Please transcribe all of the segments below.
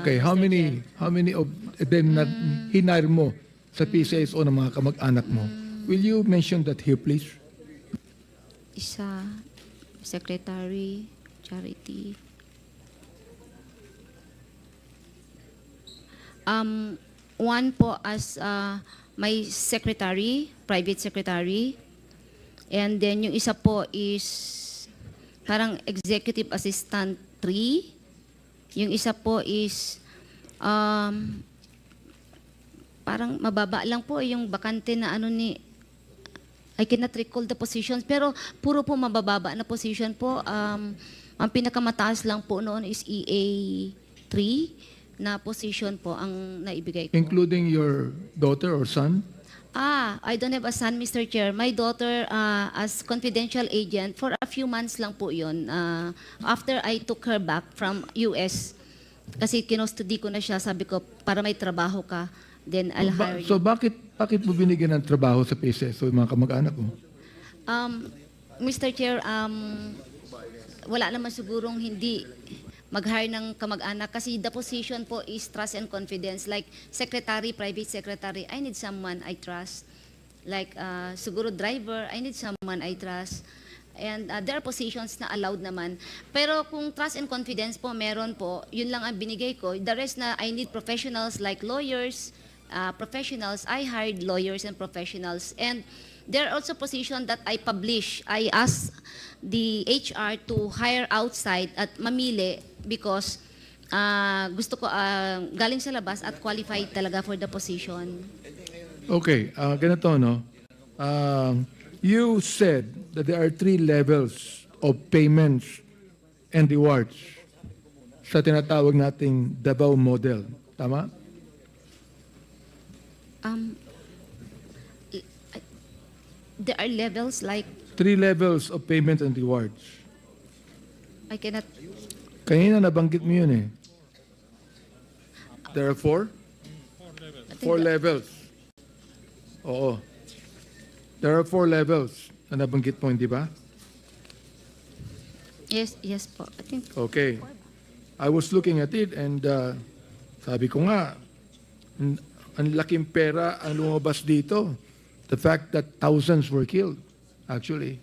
Okay, how Mr. many of them na hinire mo sa PCSO ng mga kamag-anak mo? Will you mention that here, please? Isa, secretary, charity. One po as my secretary, private secretary. And then yung isa po is parang executive assistant 3. Yung isa po is parang mababa lang po yung bakante na ano ni I cannot recall the positions, pero puro po mabababa na position po. Ang pinakamataas lang po noon is EA3 na position po ang naibigay ko. Including your daughter or son? I don't have a son, Mr. Chair. My daughter, as confidential agent, for a few months lang po yun. After I took her back from US, kasi kinustudi ko na siya, sabi ko, para may trabaho ka, then I'll hire you. So bakit mo binigyan ng trabaho sa PCSO yung mga kamag-anak mo? Mr. Chair, wala naman sigurong hindi mag-hire ng kamag-anak kasi the position po is trust and confidence. Like secretary, private secretary, I need someone I trust. Like siguro driver, I need someone I trust. And there are positions na allowed naman. Pero kung trust and confidence po, meron po, yun lang ang binigay ko. The rest na I need professionals like lawyers, professionals. I hired lawyers and professionals. And there are also positions that I publish. I ask the HR to hire outside at mamili because gusto ko galing sa labas at qualified talaga for the position. Okay, ganito, no? You said that there are 3 levels of payments and rewards sa tinatawag nating Davao model. Tama? There are levels like 3 levels of payments and rewards. I cannot. Kanina nabanggit mo yun eh. There are 4? 4 levels. Oo. There are 4 levels na nabanggit mo, hindi ba? Yes po. I think Okay. I was looking at it and sabi ko nga, ang laking pera ang lumabas dito. The fact that thousands were killed, actually.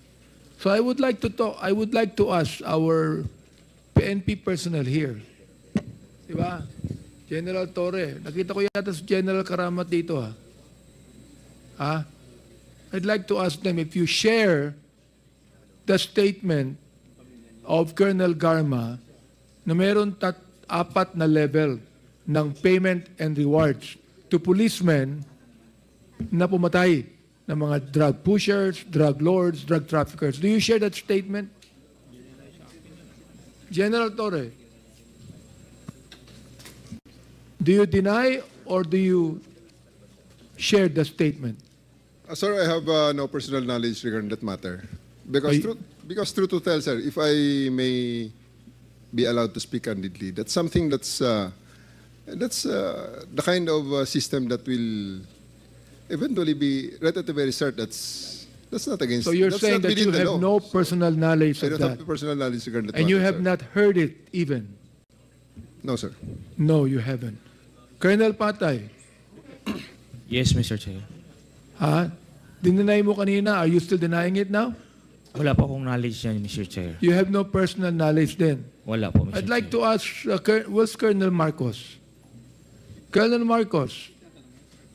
So I would like to ask our PNP personnel here. Diba? General Torre. Nakita ko yata si General Karamat dito, ha? Ha? I'd like to ask them if you share the statement of Colonel Garma na meron 4 na level ng payment and rewards to policemen na pumatay ng mga drug pushers, drug lords, drug traffickers. Do you share that statement? General Torre, do you deny or do you share the statement? Sir, I have no personal knowledge regarding that matter. Because truth to tell, sir, if I may be allowed to speak candidly, that's something that's the kind of system that will eventually be right at the very start. That's not against. So you're that's saying not that you within the have law. no personal knowledge I of don't that, have personal knowledge regarding that and you matter, have sir. not heard it even. No, sir. No, you haven't. Colonel Patay, Yes, Mr. Chair. ha? Dinenay mo kanina. Are you still denying it now? Wala po akong knowledge yan, Mr. Chair. You have no personal knowledge then. Wala po, Mr. I'd like Chair. to ask, where's Colonel Marcos? Colonel Marcos,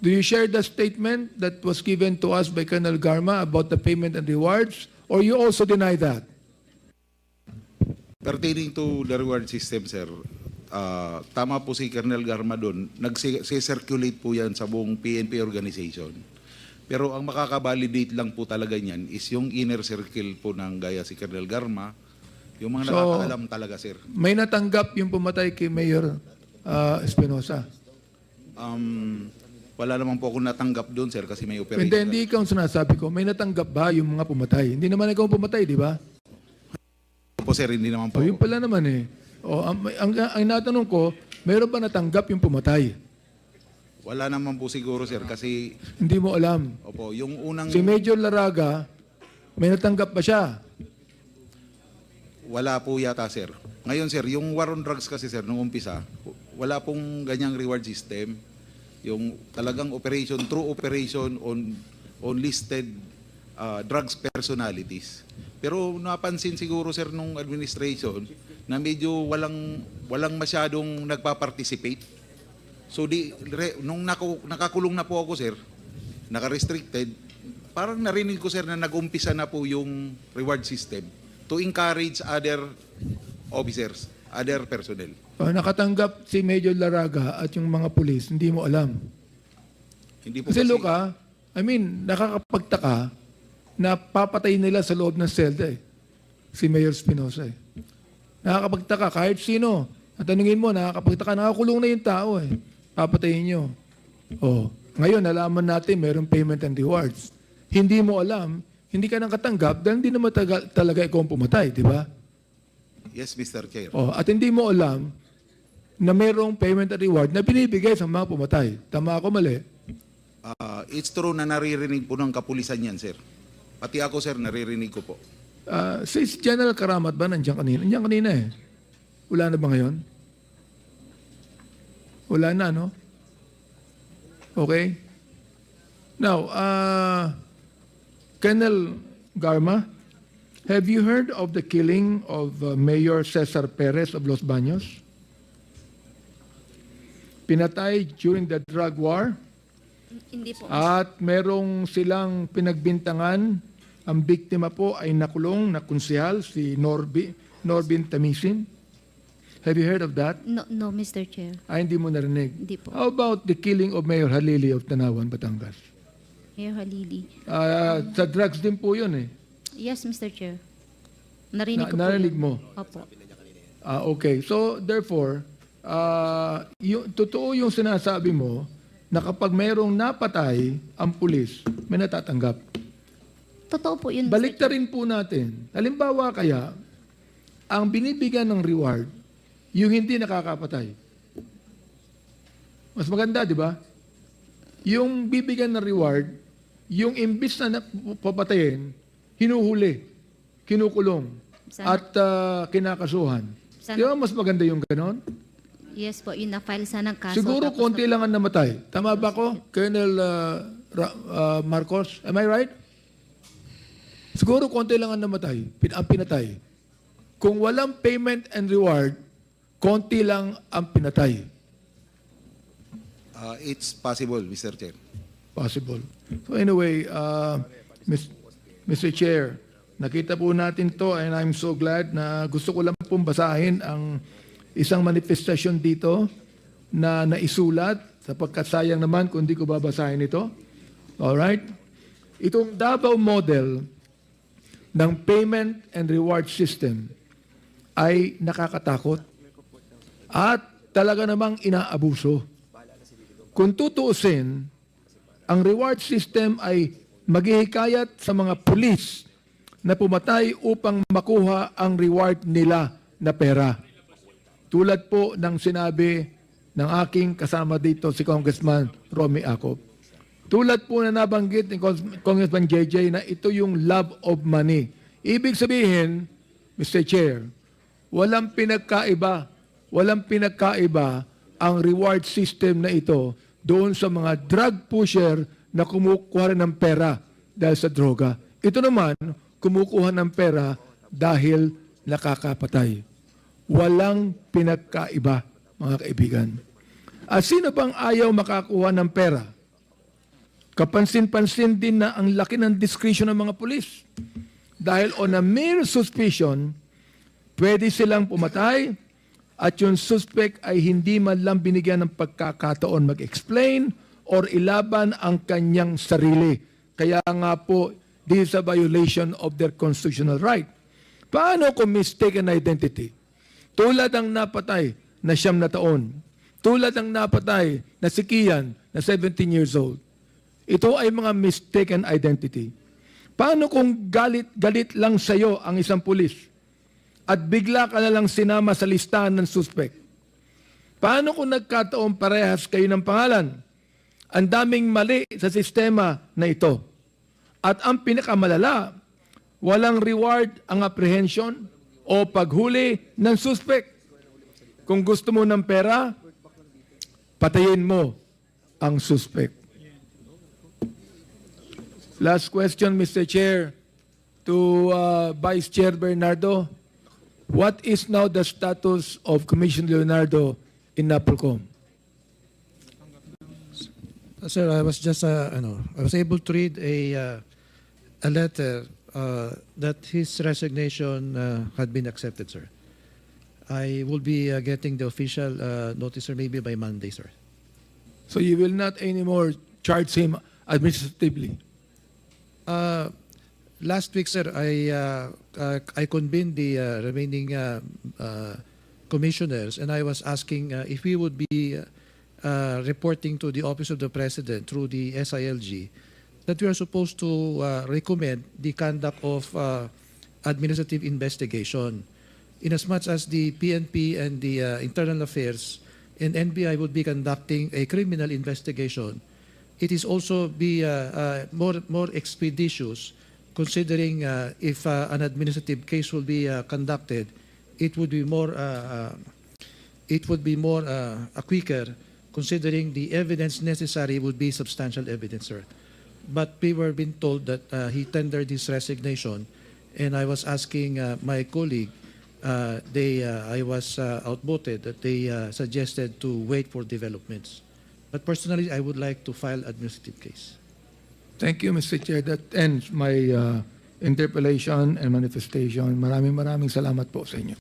do you share the statement that was given to us by Colonel Garma about the payment and rewards, or you also deny that? Pertaining to the reward system, sir, tama po si Colonel Garma doon. Nag-circulate po yan sa buong PNP organization. Pero ang makakabalidate lang po talaga niyan is yung inner circle po ng gaya si Colonel Garma, yung mga nakakaalam talaga, sir. May natanggap yung pumatay kay Mayor Espinosa? Wala naman po ako natanggap doon, sir, kasi may operation. Hindi ikaw ang sinasabi ko. May natanggap ba yung mga pumatay? Hindi naman ikaw ang pumatay, di ba? Po, sir, hindi naman po. O, yun pala naman eh. O, ang natanong ko, mayroon ba natanggap yung pumatay? Wala naman po siguro, sir, kasi, Hindi mo alam. opo, yung unang, Si Major Laraga, may natanggap ba siya? wala po yata, sir. Ngayon, sir, yung war on drugs kasi, sir, nung umpisa, wala pong ganyang reward system. Yung talagang operation, true operation on listed drugs personalities. Pero napansin siguro sir nung administration na medyo walang masyadong nagpa-participate. So nung nakakulong na po ako sir, naka-restricted, parang narinig ko sir na nag-umpisa na po yung reward system to encourage other officers, other personnel. Nakatanggap si Major Laraga at yung mga pulis, hindi mo alam. Hindi po Kasi Luca, I mean, nakakapagtaka na papatay nila sa loob ng selda eh. Si Mayor Espinosa eh. Nakakapagtaka, kahit sino. At tanungin mo, nakakapagtaka, nakakulong na yung tao eh. Papatayin nyo. Oh, ngayon, nalaman natin mayroong payment and rewards. Hindi mo alam, hindi ka nang katanggap dahil hindi naman talaga ikaw ang pumatay, di ba? Yes, Mr. Chair. Oh, at hindi mo alam na mayroong payment and reward na binibigay sa mga pumatay. Tama ako, mali? It's true na naririnig po ng kapulisan yan, sir. Pati ako, sir, naririnig ko po. Si General Karamat ba nandiyan kanina? Nandiyan kanina eh. Wala na ba ngayon? Wala na, no? Okay? Now, Colonel Garma, have you heard of the killing of Mayor Cesar Perez of Los Baños? Pinatay during the drug war Hindi po. at merong silang pinagbintangan. Ang biktima po ay nakulong na konsehal, si Norbin Tamisin. Have you heard of that? No, Mr. Chair. Hindi mo narinig. Hindi po. How about the killing of Mayor Halili of Tanawan, Batangas? Mayor Halili. Sa drugs din po yun eh. Yes, Mr. Chair. Narinig ko po Narinig yun. mo? Opo. Okay. So, therefore, totoo yung sinasabi mo na kapag mayroong napatay ang pulis, may natatanggap. Totoo po yun, Mr. Baliktarin po natin. Halimbawa kaya, ang binibigyan ng reward, yung hindi nakakapatay. Mas maganda, di ba? Yung bibigyan ng reward, yung imbis na papatayin, hinuhuli, kinukulong, Sana- at kinakasuhan. Sana- Di ba mas maganda yung ganon? Yes po, yun na-file sana ng kaso. Siguro tapos konti lang ang namatay. Tama ba ko, Colonel Marcos? Am I right? Siguro konti lang ang namatay, ang pinatay. Kung walang payment and reward, konti lang ang pinatay. It's possible, Mr. Chair. Possible. So anyway, Mr. Chair, nakita po natin to and I'm so glad na gusto ko lang pong basahin ang isang manifestasyon dito na naisulat sapagkat sayang naman kung di ko babasahin ito. Alright? Itong Davao model ng payment and reward system ay nakakatakot at talaga namang inaabuso. Kung tutuusin, ang reward system ay maghihikayat sa mga pulis na pumatay upang makuha ang reward nila na pera. Tulad po ng sinabi ng aking kasama dito si Congressman Romy Acop. Tulad po na nabanggit ni Congressman JJ na ito yung love of money. Ibig sabihin, Mr. Chair, walang pinagkaiba ang reward system na ito doon sa mga drug pusher na kumukuha ng pera dahil sa droga. Ito naman, kumukuha ng pera dahil nakakapatay. Walang pinagkaiba, mga kaibigan. At sino bang ayaw makakuha ng pera? Kapansin-pansin din na ang laki ng discretion ng mga pulis. Dahil on a mere suspicion, pwede silang pumatay at yung suspect ay hindi man lang binigyan ng pagkakataon mag-explain or ilaban ang kanyang sarili. Kaya nga po, this is a violation of their constitutional right. Paano kung mistaken identity? Tulad ang napatay na 9 na taon. Tulad ang napatay na si Kian na 17 years old. Ito ay mga mistaken identity. Paano kung galit lang sa iyo ang isang pulis at bigla ka na lang sinama sa listahan ng suspect? Paano kung nagkataon parehas kayo ng pangalan? Ang daming mali sa sistema na ito. At ang pinakamalala, walang reward ang apprehension o paghuli ng suspect. Kung gusto mo ng pera, patayin mo ang suspect. Last question, Mr. Chair, to Vice Chair Bernardo. What is now the status of Commissioner Leonardo in NAPOLCOM? Sir, I was just, I was able to read a letter that his resignation had been accepted, sir. I will be getting the official notice, sir, maybe by Monday, sir. So you will not anymore charge him administratively? Last week, sir, I convened the remaining commissioners, and I was asking if we would be reporting to the Office of the President through the SILG that we are supposed to recommend the conduct of administrative investigation. Inasmuch as the PNP and the Internal Affairs and NBI would be conducting a criminal investigation, it is also be more expeditious, considering if an administrative case will be conducted, it would be more quicker, considering the evidence necessary would be substantial evidence, sir. But we were being told that he tendered his resignation, and I was asking my colleague, I was outvoted that they suggested to wait for developments. But personally, I would like to file administrative case. Thank you, Mr. Chair. That ends my interpellation and manifestation. Maraming salamat po sa inyo.